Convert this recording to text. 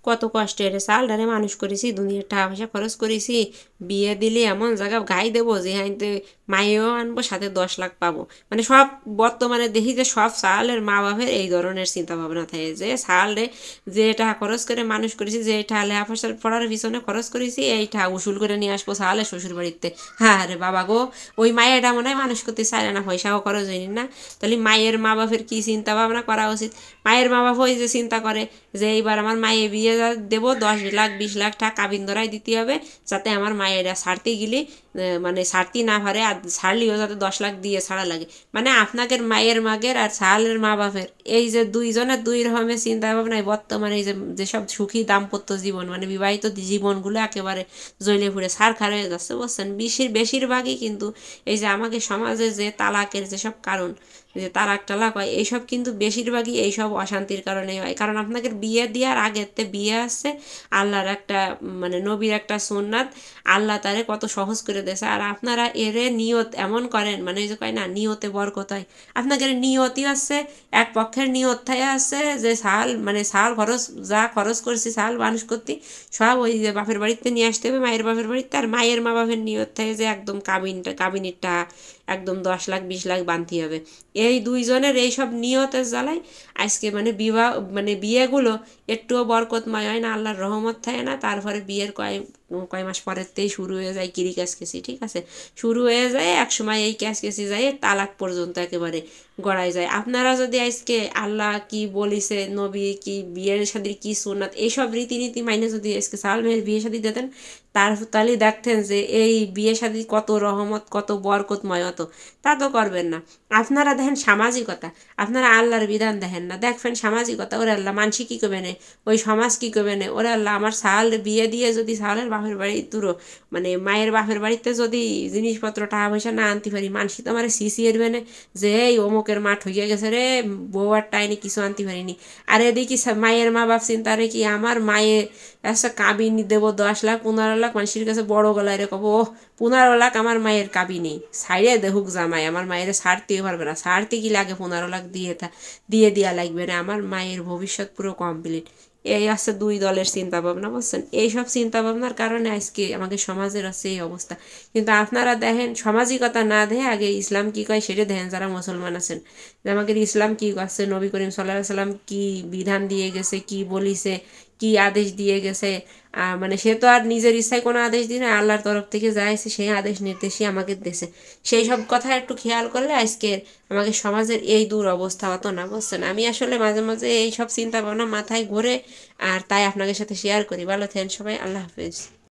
কত কষ্টের চালডারে মানুষ করেছি, দুনিয়ার টাকা পয়সা খরচ করেছি, বিয়ে দিলে এমন জায়গা গাই দেবো যে হাইতে মায়েও আনবো, সাথে 10 লাখ পাবো। মানে সব বর্তমানে দেখি যে সব চালের মা বাপের এই ধরনের চিন্তা ভাবনা থাকে যে চালে যে টাকা খরচ করে মানুষ করেছি, যে টাকা লেখাপয়সা পড়ার পিছনে খরচ করেছি, এই টাকা উসুল করে নিয়ে আসবো চালে শ্বশুর বাড়িতে। হ্যাঁ রে বাবা গো, ওই মায়েরটা মনে হয় মানুষ করতে চায় না, পয়সাও খরচ হয়নি না। তাহলে মায়ের মা বাপের কী চিন্তা ভাবনা করা উচিত? মায়ের মা বাপ ওই যে চিন্তা করে যে এইবার আমার মায়ে বিয়ে দেবো, 10 লাখ 20 লাখ টাকা কাবিন ধরাই দিতে হবে, যাতে আমার মায়েরা ছাড়তে গেলে মানে ছাড়তে না পারে, আর ছাড়লেও যাতে 10 লাখ দিয়ে ছাড়া লাগে। মানে আপনাদের মায়ের মাগের আর ছালের মা বাপের এই যে দুইজনের দুই রকমের চিন্তা ভাবনায় বর্তমানে এই যে যেসব সুখী দাম্পত্য জীবন, মানে বিবাহিত জীবনগুলো একেবারে জ্বলে পুড়ে ছারখার হয়ে যাচ্ছে, বুঝছেন? বেশিরভাগই কিন্তু এই যে আমাকে সমাজে যে তালাকের যেসব কারণ, যে তালাক টালাক হয়, এইসব কিন্তু বেশিরভাগই এইসব অশান্তির কারণেই হয়। কারণ আপনাদের বিয়ে দেওয়ার আগেতে বিয়ে আসছে আল্লাহর একটা মানে নবীর একটা সুন্নাত, আল্লাহ তারে কত সহজ করে দিয়েছে, আর আপনারা এরে নিয়ত এমন করেন, মানে ওই যে কয় না নিয়তে বরকত হয়, আপনাদের নিয়তই আছে এক পক্ষের নিয়ত থাকে আছে যে সাল মানে সাল খরচ যা খরচ করছি সাল মানুষ করতে সব ওই যে বাপের বাড়িতে নিয়ে আসতে হবে, মায়ের বাপের বাড়িতে। আর মায়ের মা বাপের নিয়ত থাকে যে একদম কাবিনেরটা একদম 10 লাখ 20 লাখ বানতে হবে। এই দুইজনের এইসব নিয়তের জ্বালায় আজকে মানে বিবাহ মানে বিয়েগুলো একটুও বরকতময় হয় না, আল্লাহর রহমত থাকে না। তারপরে বিয়ের কয় মাস পরেরতেই শুরু হয়ে যায় কিরি ক্যাসকেসি, ঠিক আছে? শুরু হয়ে যায় একসময় এই ক্যাসকেসি যায় তালাক পর্যন্ত একেবারে গড়ায় যায়। আপনারা যদি আজকে আল্লাহ কি বলিছে, নবী কি, বিয়ের শাদির কি সুন্নাত, এইসব রীতিনীতি মাইনে যদি আজকে সাল মেয়ের বিয়ে শাদি দিতেন, তাহলে দেখতেন যে এই বিয়ে শাদি কত রহমত কত বরকতময় হতো। তা তো করবেন না। আপনারা দেখেন সামাজিকতা, আপনারা আল্লাহর বিধান দেখেন না, দেখবেন সামাজিকতা, ওরে আল্লাহ মানসি কী করবে না, ওই সমাজ কী করবে না, ওরে আল্লাহ আমার সাল বিয়ে দিয়ে যদি সালের বাপের বাড়ি দূর মানে মায়ের বাপের বাড়িতে যদি জিনিসপত্র টাকা পয়সা না আনতে পারি, মানসি তো আমার সিসি এরবে না যে এই অমুকের মাঠ হইয়া গেছে রে, বউয়ার টাইনে কিছু আনতে পারিনি। আর এদিকে মায়ের মা বাপ চিন্তা রে কি আমার মায়ে একটা কাবিনি দেবো 10 লাখ 15 লাখ, মানুষের কাছে বড় গলায় রে কব ও 15 লাখ আমার মায়ের কাবিনি ছাইড়ে দেখুক জামাই, আমার মায়ের ছাড়তেই পারবে না, ছাড়তে কি লাগে 15 লাখ দিয়ে দেওয়া লাগবে না, আমার মায়ের ভবিষ্যৎ পুরো কমপ্লিট। এই আছে দুই দলের চিন্তা ভাবনা, বুঝছেন? এইসব চিন্তা ভাবনার কারণে আজকে আমাদের সমাজের আছে এই অবস্থা। কিন্তু আপনারা দেখেন সামাজিকতা না দেখে আগে ইসলাম কী কয় সেটা দেখেন, যারা মুসলমান আছেন যে আমাদের ইসলাম কী করছে, নবী করিম সাল্লাল্লাহু আলাইহি সাল্লাম কী বিধান দিয়ে গেছে, কী বলিছে, কি আদেশ দিয়ে গেছে। মানে সে তো আর নিজের ইচ্ছায় কোনো আদেশ দিয়ে না, আল্লাহর তরফ থেকে যা আছে সেই আদেশ নির্দেশই আমাকে দিয়েছে। সেই সব কথা একটু খেয়াল করলে আজকে আমাদের সমাজের এই দুরবস্থা হতো না, বুঝছেন? আমি আসলে মাঝে মাঝে এই সব চিন্তা ভাবনা মাথায় ঘুরে, আর তাই আপনাদের সাথে শেয়ার করি। ভালো থাকেন সবাই, আল্লাহ হাফেজ।